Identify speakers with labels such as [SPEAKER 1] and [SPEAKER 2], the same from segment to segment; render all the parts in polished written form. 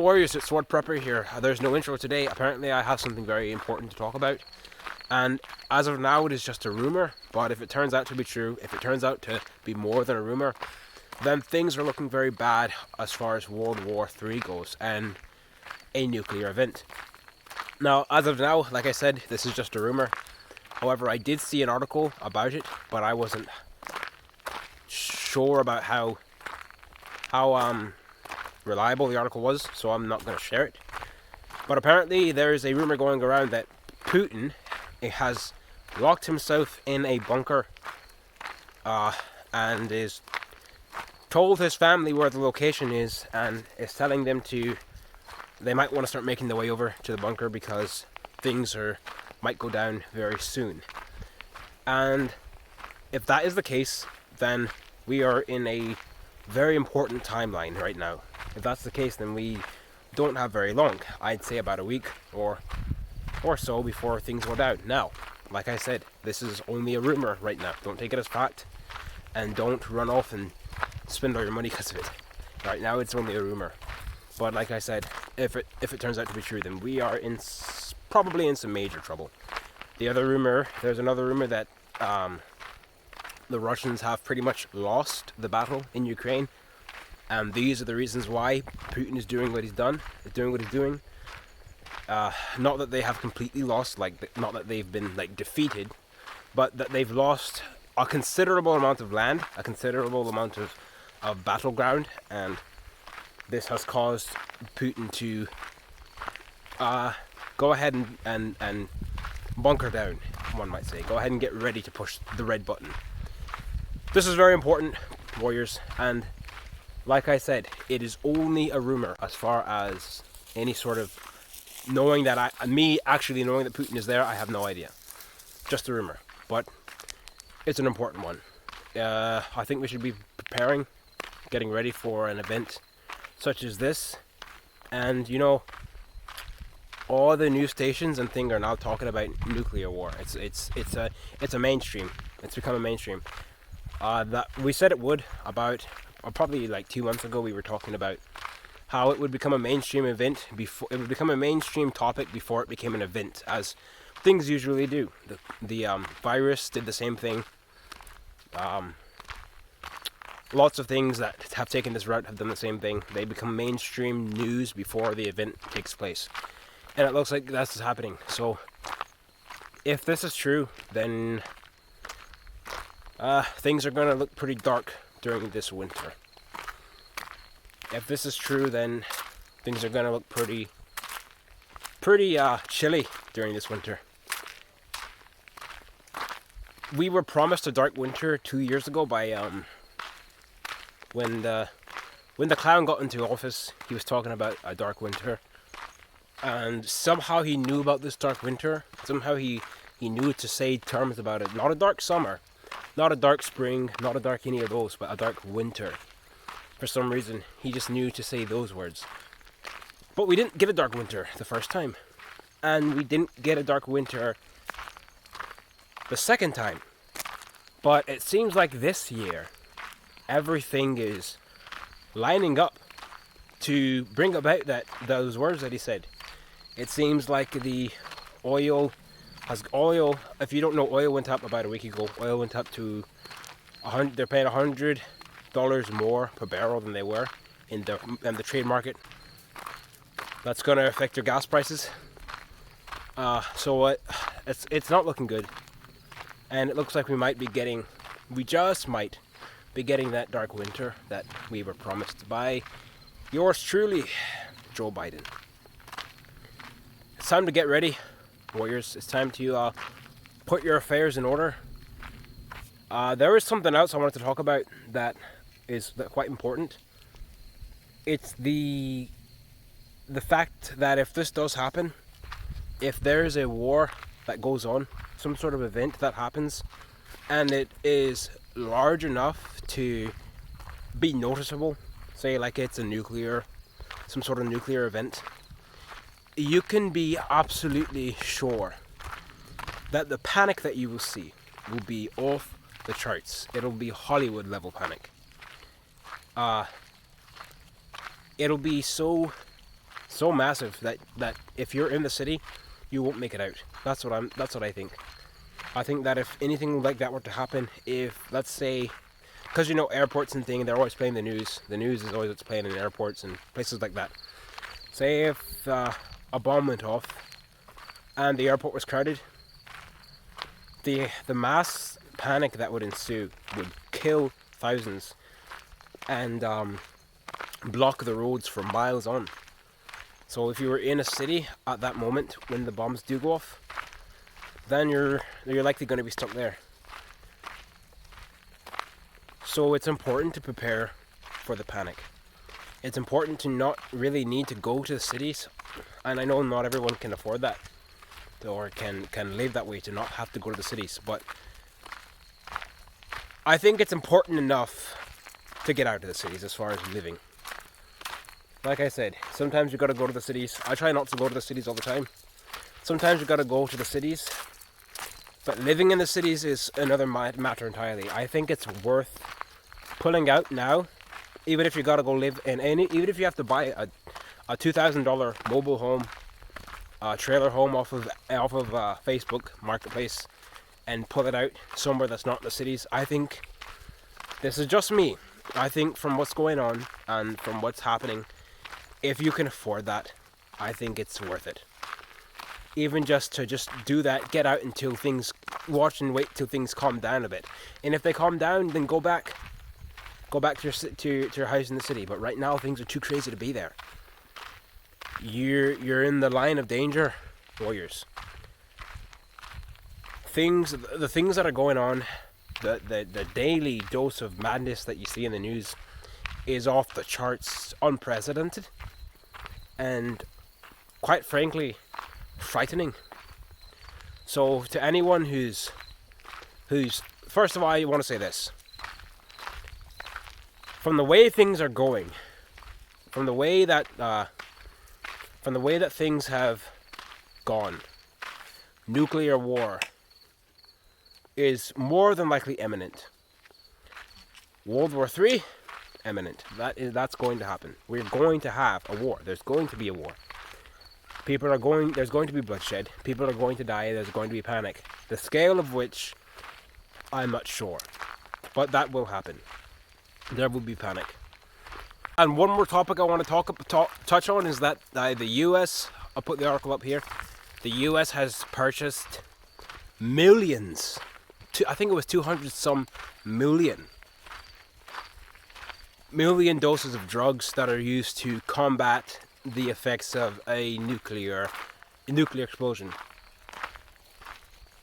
[SPEAKER 1] Warriors, it's Sword Prepper here. There's no intro today. Apparently I have something very important to talk about. And as of now it is just a rumour, but if it turns out to be true, if it turns out to be more than a rumour, then things are looking very bad as far as World War III goes and a nuclear event. Now, as of now, like I said, this is just a rumour. However, I did see an article about it, but I wasn't sure about how reliable the article was, so I'm not going to share it. But apparently there's a rumor going around that Putin has locked himself in a bunker and is told his family where the location is and is telling them they might want to start making their way over to the bunker because things might go down very soon. And if that is the case, then we are in a very important timeline right now. If that's the case, then we don't have very long. I'd say about a week or so before things go down. Now, like I said, this is only a rumor right now. Don't take it as fact, and don't run off and spend all your money because of it. Right now, it's only a rumor. But like I said, if it turns out to be true, then we are probably in some major trouble. There's another rumor that the Russians have pretty much lost the battle in Ukraine, and these are the reasons why Putin is doing what he's doing. Not that they have completely lost, not that they've been defeated, but that they've lost a considerable amount of land, a considerable amount of battleground, and this has caused Putin to go ahead and bunker down, one might say. Go ahead and get ready to push the red button. This is very important, Warriors, and like I said, it is only a rumor as far as any sort of knowing that actually knowing that Putin is there. I have no idea. Just a rumor, but it's an important one. I think we should be preparing, getting ready for an event such as this. And all the news stations and things are now talking about nuclear war. It's a mainstream. It's become a mainstream. That we said it would about probably 2 months ago. We were talking about how it would become a mainstream event before it would become a mainstream topic before it became an event, as things usually do. The virus did the same thing. Lots of things that have taken this route have done the same thing. They become mainstream news before the event takes place, and it looks like that's what's happening. So, if this is true, then things are going to look pretty dark during this winter. If this is true, then things are going to look pretty chilly during this winter. We were promised a dark winter 2 years ago by when the clown got into office. He was talking about a dark winter, and somehow he knew about this dark winter. Somehow he knew to say terms about it. Not a dark summer, not a dark spring, not a dark any of those, but a dark winter. For some reason, he just knew to say those words. But we didn't get a dark winter the first time, and we didn't get a dark winter the second time. But it seems like this year, everything is lining up to bring about those words that he said. It seems like the oil, if you don't know, oil went up about a week ago. Oil went up to they're paying $100 more per barrel than they were in the trade market. That's going to affect your gas prices. So it's not looking good, and it looks like we just might be getting that dark winter that we were promised by yours truly, Joe Biden. It's time to get ready, Warriors. It's time to put your affairs in order. There is something else I wanted to talk about that is quite important. It's the fact that if this does happen, if there is a war that goes on, some sort of event that happens, and it is large enough to be noticeable, say it's some sort of nuclear event, you can be absolutely sure that the panic that you will see will be off the charts. It'll be Hollywood level panic. It'll be so so massive that if you're in the city, you won't make it out. That's what I think. I think that if anything like that were to happen, if let's say, because you know airports and thing, they're always playing the news. The news is always what's playing in airports and places like that. Say if a bomb went off and the airport was crowded, the mass panic that would ensue would kill thousands and block the roads for miles on. So if you were in a city at that moment when the bombs do go off, then you're likely going to be stuck there. So it's important to prepare for the panic. It's important to not really need to go to the cities, and I know not everyone can afford that or can live that way, to not have to go to the cities, but I think it's important enough to get out of the cities as far as living. Like I said, sometimes you gotta go to the cities. I try not to go to the cities all the time. Sometimes you gotta go to the cities, but living in the cities is another matter entirely. I think it's worth pulling out now, even if you gotta go live in any, even if you have to buy a $2,000 mobile home, trailer home off of Facebook Marketplace, and pull it out somewhere that's not in the cities. I think, this is just me, I think from what's going on and from what's happening, if you can afford that, I think it's worth it. Even just to do that, get out until things, watch and wait till things calm down a bit. And if they calm down, then go back to your house in the city. But right now, things are too crazy to be there. You're in the line of danger, warriors. The things that are going on, the daily dose of madness that you see in the news is off the charts, unprecedented, and quite frankly, frightening. So to anyone who's first of all, I want to say this. From the way things are going, from the way that things have gone, nuclear war is more than likely imminent. World War III, imminent. That's going to happen. We're going to have a war. There's going to be a war. There's going to be bloodshed. People are going to die. There's going to be panic. The scale of which, I'm not sure. But that will happen. There will be panic. And one more topic I want to touch on is that the US, I'll put the article up here, the US has purchased millions, I think it was 200 some million doses of drugs that are used to combat the effects of a nuclear explosion.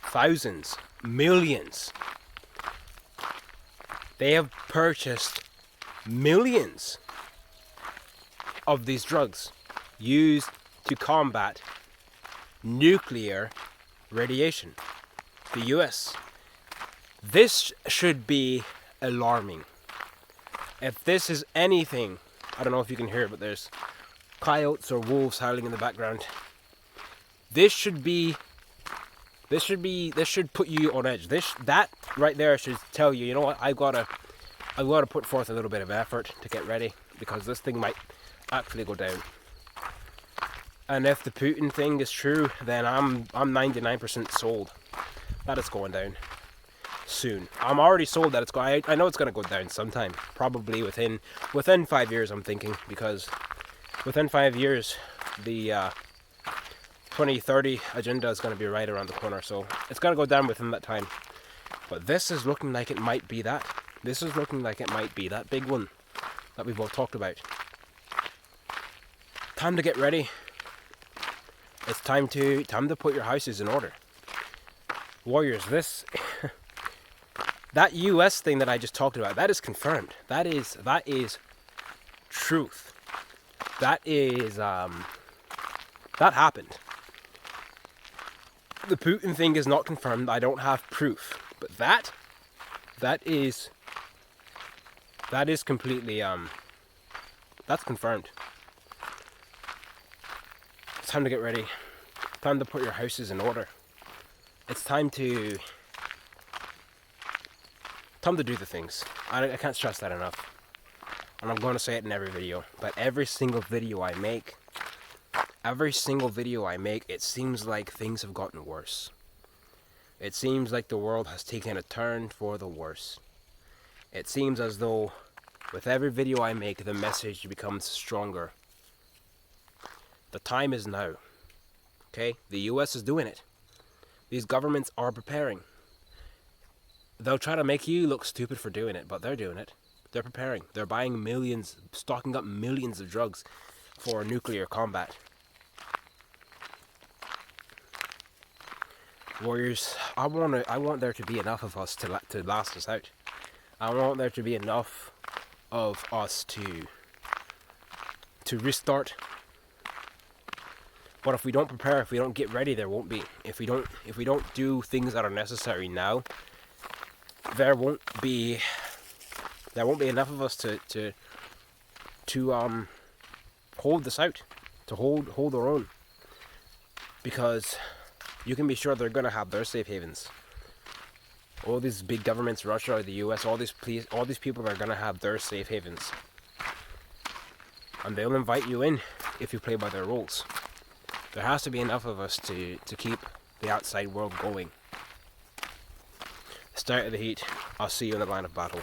[SPEAKER 1] Thousands, millions. They have purchased millions of these drugs used to combat nuclear radiation. The US. This should be alarming. If this is anything, I don't know if you can hear it, but there's coyotes or wolves howling in the background. This should put you on edge. That right there should tell you, you know what, I've got to put forth a little bit of effort to get ready, because this thing might actually go down. And if the Putin thing is true, then I'm 99% sold that it's going down soon. I'm already sold that it's going. I know it's going to go down sometime, probably within 5 years. I'm thinking, because within 5 years, the 2030 agenda is going to be right around the corner. So it's going to go down within that time. But this is looking like it might be that. This is looking like it might be that big one that we've all talked about. Time to get ready. It's time to put your houses in order. Warriors, that US thing that I just talked about, that is confirmed. That is truth. That happened. The Putin thing is not confirmed. I don't have proof. But that is completely that's confirmed. It's time to get ready. Time to put your houses in order. It's time to do the things. I can't stress that enough. And I'm going to say it in every video. But every single video I make, every single video I make, it seems like things have gotten worse. It seems like the world has taken a turn for the worse. It seems as though with every video I make, the message becomes stronger. The time is now. Okay? The US is doing it. These governments are preparing. They'll try to make you look stupid for doing it, but they're doing it. They're preparing. They're buying millions, stocking up millions of drugs for nuclear combat. Warriors, I want there to be enough of us to last us out. I want there to be enough of us to restart. But if we don't prepare, if we don't get ready, there won't be. If we don't do things that are necessary now, there won't be enough of us to hold this out, to hold our own. Because you can be sure they're gonna have their safe havens. All these big governments, Russia, the US, all these people are gonna have their safe havens, and they'll invite you in if you play by their rules. There has to be enough of us to keep the outside world going. Stay out of the heat. I'll see you in the line of battle.